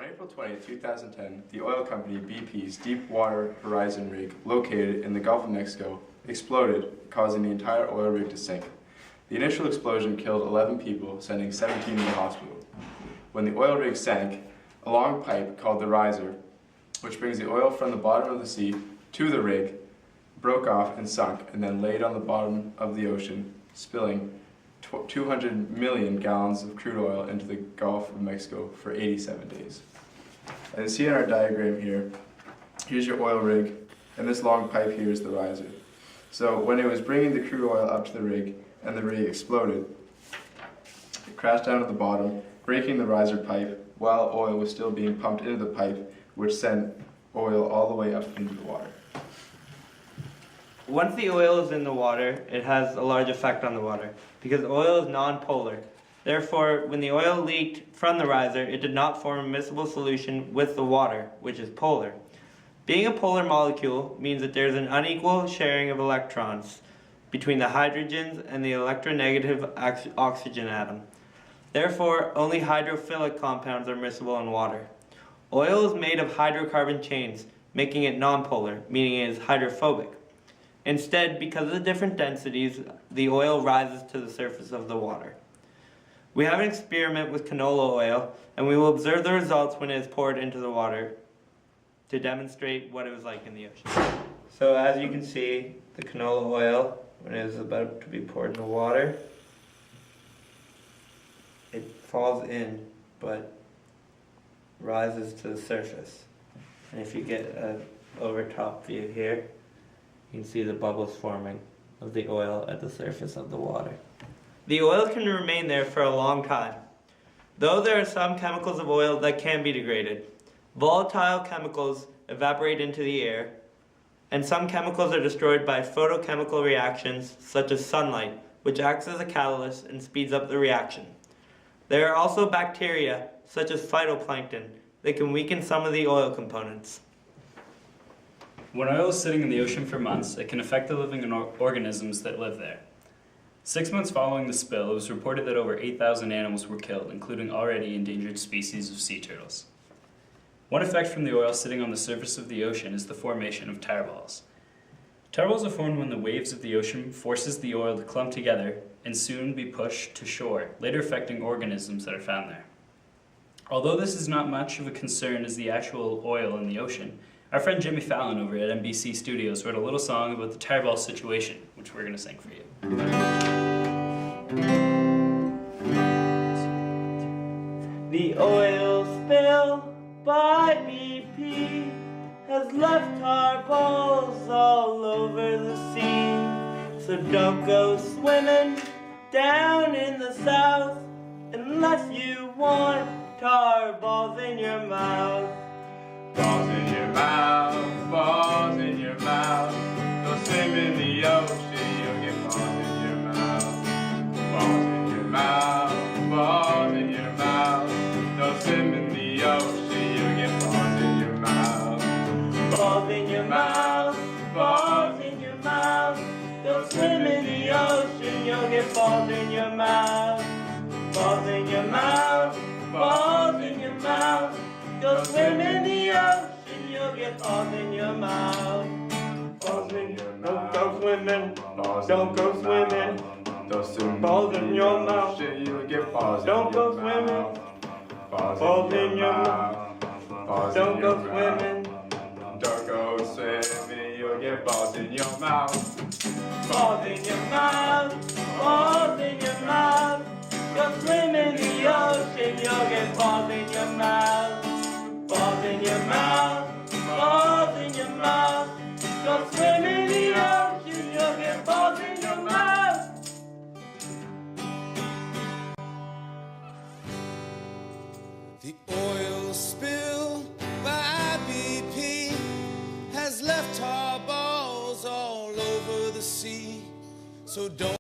On April 20, 2010, the oil company BP's Deepwater Horizon rig, located in the Gulf of Mexico, exploded, causing the entire oil rig to sink. The initial explosion killed 11 people, sending 17 to the hospital. When the oil rig sank, a long pipe called the riser, which brings the oil from the bottom of the sea to the rig, broke off and sunk, and then laid on the bottom of the ocean, spilling 200 million gallons of crude oil into the Gulf of Mexico for 87 days. As you see in our diagram here, here's your oil rig, and this long pipe here is the riser. So when it was bringing the crude oil up to the rig, and the rig exploded, it crashed down at the bottom, breaking the riser pipe while oil was still being pumped into the pipe, which sent oil all the way up into the water. Once the oil is in the water, it has a large effect on the water, because oil is non-polar. Therefore, when the oil leaked from the riser, it did not form a miscible solution with the water, which is polar. Being a polar molecule means that there is an unequal sharing of electrons between the hydrogens and the electronegative oxygen atom. Therefore, only hydrophilic compounds are miscible in water. Oil is made of hydrocarbon chains, making it nonpolar, meaning it is hydrophobic. Instead, because of the different densities, the oil rises to the surface of the water. We have an experiment with canola oil, and we will observe the results when it is poured into the water to demonstrate what it was like in the ocean. So as you can see, the canola oil, when it is about to be poured in the water, it falls in, but rises to the surface. And if you get an over-top view here, you can see the bubbles forming of the oil at the surface of the water. The oil can remain there for a long time. Though there are some chemicals of oil that can be degraded, volatile chemicals evaporate into the air, and some chemicals are destroyed by photochemical reactions such as sunlight, which acts as a catalyst and speeds up the reaction. There are also bacteria, such as phytoplankton, that can weaken some of the oil components. When oil is sitting in the ocean for months, it can affect the living organisms that live there. 6 months following the spill, it was reported that over 8,000 animals were killed, including already endangered species of sea turtles. One effect from the oil sitting on the surface of the ocean is the formation of tar balls. Tar balls are formed when the waves of the ocean forces the oil to clump together and soon be pushed to shore, later affecting organisms that are found there. Although this is not much of a concern as the actual oil in the ocean, our friend Jimmy Fallon over at NBC Studios wrote a little song about the tar ball situation, which we're going to sing for you. The oil spill by BP has left tar balls all over the sea. So don't go swimming down in the south unless you want tar balls in your mouth. Balls in your mouth, balls in your mouth. Don't swim in the ocean, you'll get balls in your mouth. Balls in your mouth, balls in your mouth. Don't swim in the ocean, you'll get balls in your mouth. Balls in your mouth, balls in your mouth. Don't swim in the ocean, you'll get balls in your mouth. Balls in your mouth, balls in your mouth. Don't swim in the ocean, you'll get balls in your mouth. Balls in your mouth. Don't go swimming. Don't go swimming. Don't swim balls in your mouth. You'll get balls Don't go in your mouth. swimming. Balls in your mouth. Balls Don't in go your swimming. mouth. Don't go swimming. You'll get balls in your mouth. Balls in your mouth. Balls in your mouth. Go swim in the ocean, you'll get balls in your mouth. Balls in your mouth, balls in your mouth. Go swim in the ocean, you'll get balls in your mouth. The oil spill by BP has left tar balls all over the sea. So don't